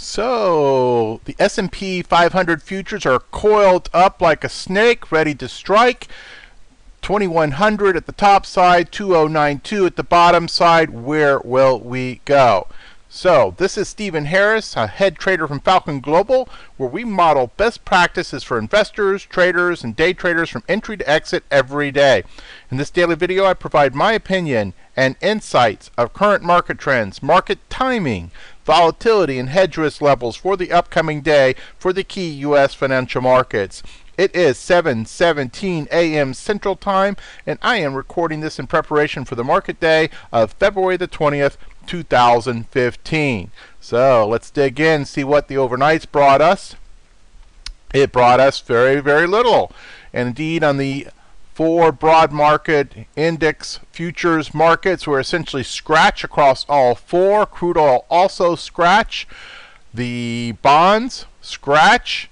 So the S&P 500 futures are coiled up like a snake, ready to strike. 2100 at the top side, 2092 at the bottom side. Where will we go? So this is Stephen Harris, a head trader from Falcon Global, where we model best practices for investors, traders, and day traders from entry to exit every day. In this daily video, I provide my opinion and insights of current market trends, market timing, volatility, and hedge risk levels for the upcoming day for the key U.S. financial markets. It is 7:17 a.m. Central Time, and I am recording this in preparation for the market day of February the 20th, 2015. So let's dig in, see what the overnights brought us. It brought us very, very little. And indeed, on the four broad market index futures markets, we're essentially scratch across all four. Crude oil also scratch. The bonds scratch.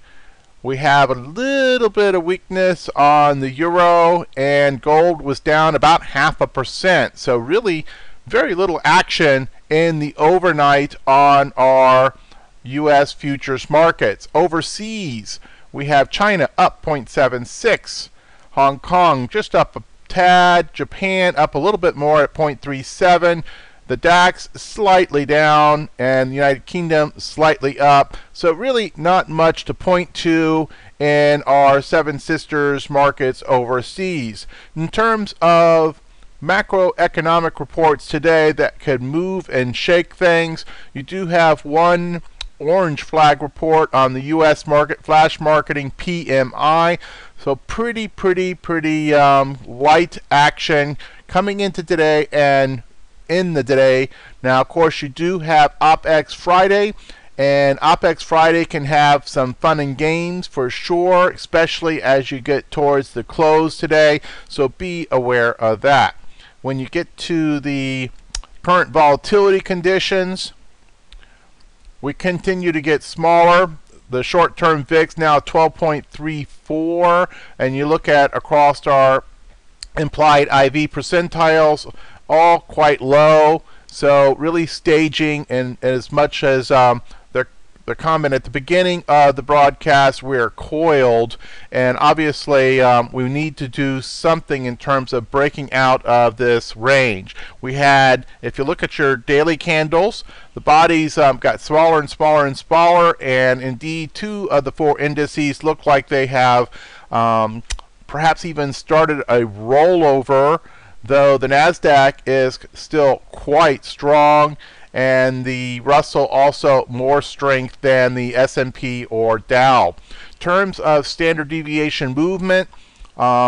We have a little bit of weakness on the euro, and gold was down about 0.5%. So really very little action in the overnight on our U.S. futures markets. Overseas, we have China up 0.76, Hong Kong just up a tad, Japan up a little bit more at 0.37, the DAX slightly down, and the United Kingdom slightly up. So really not much to point to in our Seven Sisters markets overseas. In terms of macroeconomic reports today that could move and shake things, you do have one orange flag report on the U.S. market, flash marketing PMI. So pretty light action coming into today and in the day. Now, of course, you do have OPEX Friday, and OPEX Friday can have some fun and games for sure, especially as you get towards the close today. So be aware of that. When you get to the current volatility conditions, we continue to get smaller. The short-term VIX now 12.34, and you look at across our implied IV percentiles, all quite low. So really staging, and as much as the comment at the beginning of the broadcast, we're coiled, and obviously we need to do something in terms of breaking out of this range. We had, if you look at your daily candles, the bodies got smaller and smaller and smaller, and indeed two of the four indices look like they have perhaps even started a rollover, though the NASDAQ is still quite strong, and the Russell also more strength than the S&P or Dow. In terms of standard deviation movement,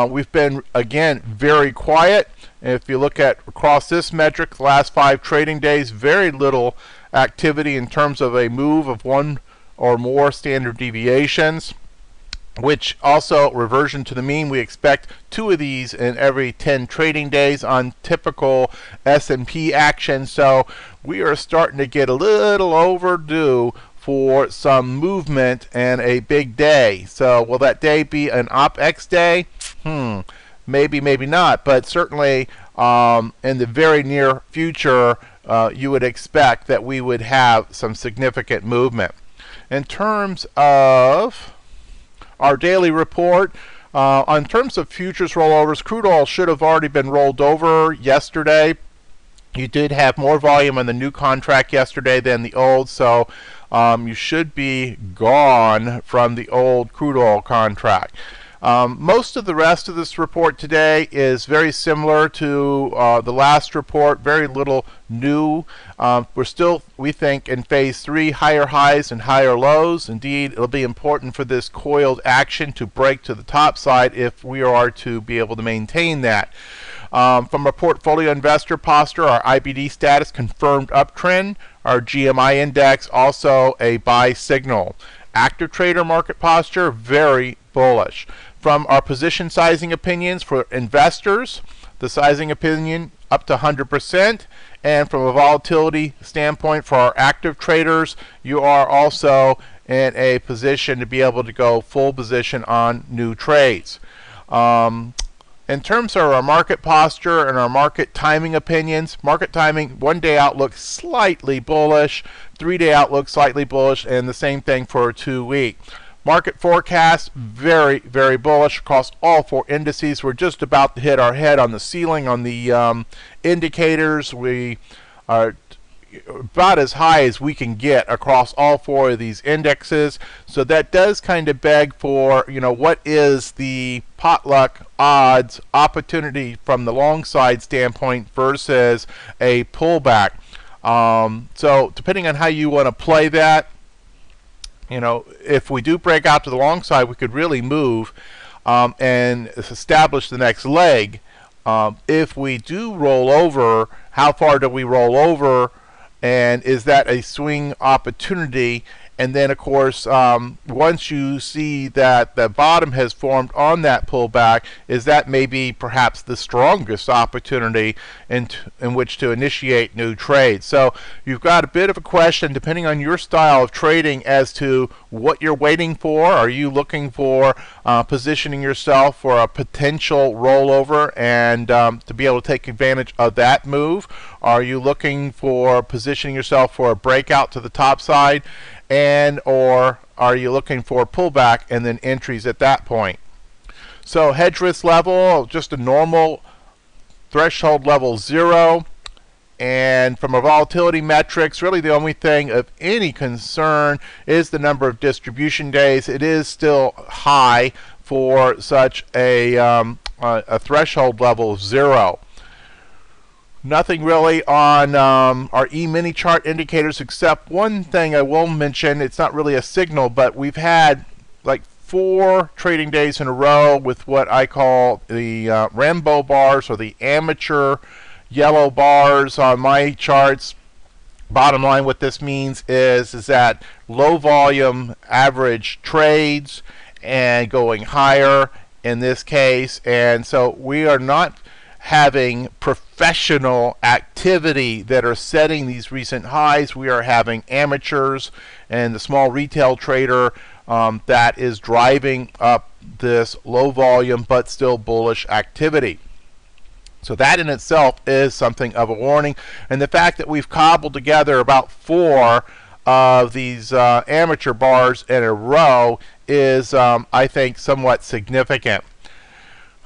we've been, again, very quiet. If you look at across this metric, the last 5 trading days, very little activity in terms of a move of one or more standard deviations, which also reversion to the mean. We expect 2 of these in every 10 trading days on typical S&P action. So we are starting to get a little overdue for some movement and a big day. So will that day be an OPEX day? Maybe, maybe not, but certainly in the very near future, you would expect that we would have some significant movement. In terms of our daily report, on terms of futures rollovers, crude oil should have already been rolled over yesterday. You did have more volume on the new contract yesterday than the old, so you should be gone from the old crude oil contract. Most of the rest of this report today is very similar to the last report, very little new. We're still, we think, in phase 3, higher highs and higher lows. Indeed, it'll be important for this coiled action to break to the top side if we are to be able to maintain that. From a portfolio investor posture, our IBD status confirmed uptrend. Our GMI index also a buy signal. Active trader market posture, very bullish. From our position sizing opinions for investors, the sizing opinion up to 100%. And from a volatility standpoint for our active traders, you are also in a position to be able to go full position on new trades. In terms of our market posture and our market timing opinions, market timing, 1-day outlook slightly bullish, 3-day outlook slightly bullish, and the same thing for a 2-week. Market forecast, very, very bullish across all 4 indices. We're just about to hit our head on the ceiling on the indicators. We are about as high as we can get across all 4 of these indexes. So that does kind of beg for, what is the potluck odds opportunity from the long side standpoint versus a pullback. So depending on how you want to play that, if we do break out to the long side, we could really move and establish the next leg. If we do roll over, how far do we roll over? And is that a swing opportunity? And then, of course, once you see that the bottom has formed on that pullback, is that maybe perhaps the strongest opportunity in which to initiate new trades? So you've got a bit of a question, depending on your style of trading, as to what you're waiting for. Are you looking for positioning yourself for a potential rollover and to be able to take advantage of that move? Are you looking for positioning yourself for a breakout to the top side? Or are you looking for a pullback and then entries at that point? So hedge risk level, just a normal threshold level 0. And from a volatility metrics, really the only thing of any concern is the number of distribution days. It is still high for such a threshold level of 0. Nothing really on our E-mini chart indicators, except one thing I will mention. It's not really a signal, but we've had like 4 trading days in a row with what I call the rainbow bars, or the amateur yellow bars on my charts. Bottom line, what this means is that low volume average trades and going higher in this case. And so we are not having professional activity that are setting these recent highs. We are having amateurs and the small retail trader that is driving up this low volume but still bullish activity. So that in itself is something of a warning. And the fact that we've cobbled together about 4 of these amateur bars in a row is, I think, somewhat significant.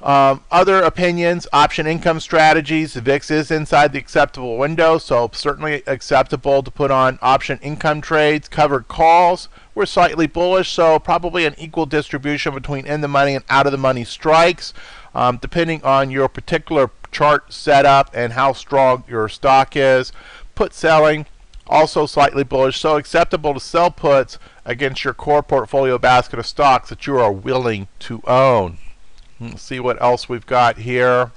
Other opinions, option income strategies. The VIX is inside the acceptable window, so certainly acceptable to put on option income trades. Covered calls, we're slightly bullish, so probably an equal distribution between in the money and out of the money strikes, depending on your particular chart setup and how strong your stock is. Put selling, also slightly bullish, so acceptable to sell puts against your core portfolio basket of stocks that you are willing to own. Let's see what else we've got here.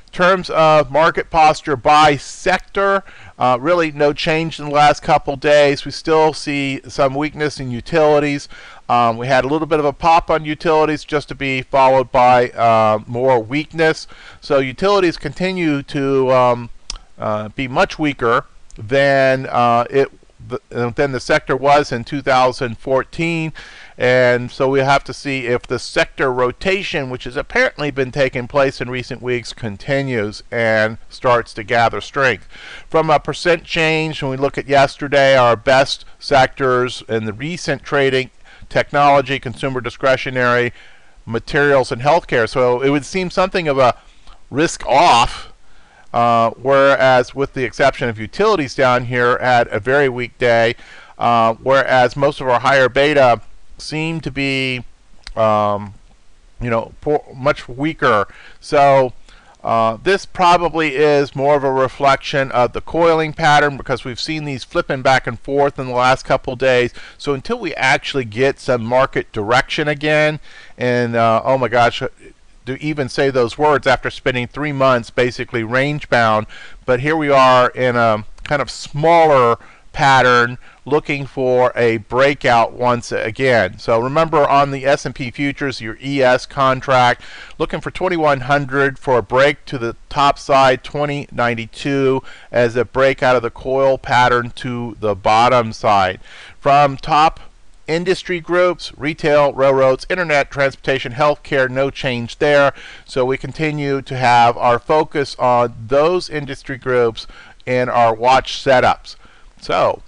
In terms of market posture by sector, really no change in the last couple days. We still see some weakness in utilities. We had a little bit of a pop on utilities, just to be followed by more weakness. So utilities continue to be much weaker than the sector was in 2014. And so we have to see if the sector rotation, which has apparently been taking place in recent weeks, continues and starts to gather strength. From a percent change, when we look at yesterday, our best sectors in the recent trading: technology, consumer discretionary, materials, and healthcare. So it would seem something of a risk off, whereas with the exception of utilities down here had a very weak day, whereas most of our higher beta seem to be much weaker. So this probably is more of a reflection of the coiling pattern, because we've seen these flipping back and forth in the last couple days. So until we actually get some market direction again, and oh my gosh, to even say those words after spending 3 months basically range bound, but here we are in a kind of smaller pattern looking for a breakout once again. So remember, on the S&P futures, your ES contract, looking for 2100 for a break to the top side, 2092 as a break out of the coil pattern to the bottom side. From top industry groups, retail, railroads, internet, transportation, healthcare, no change there. So we continue to have our focus on those industry groups in our watch setups. So,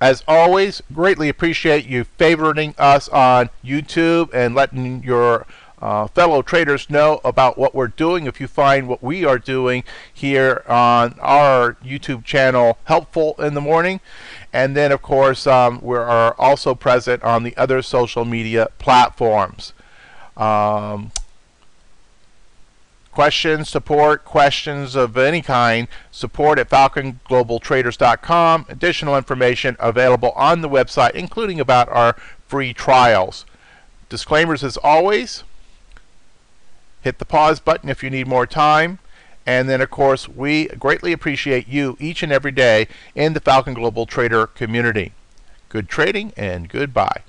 as always, greatly appreciate you favoriting us on YouTube and letting your fellow traders know about what we're doing. If you find what we are doing here on our YouTube channel helpful in the morning. And then, of course, we are also present on the other social media platforms. Questions, support, questions of any kind, support at falconglobaltraders.com. Additional information available on the website, including about our free trials. Disclaimers as always. Hit the pause button if you need more time. And then, of course, we greatly appreciate you each and every day in the Falcon Global Trader community. Good trading and goodbye.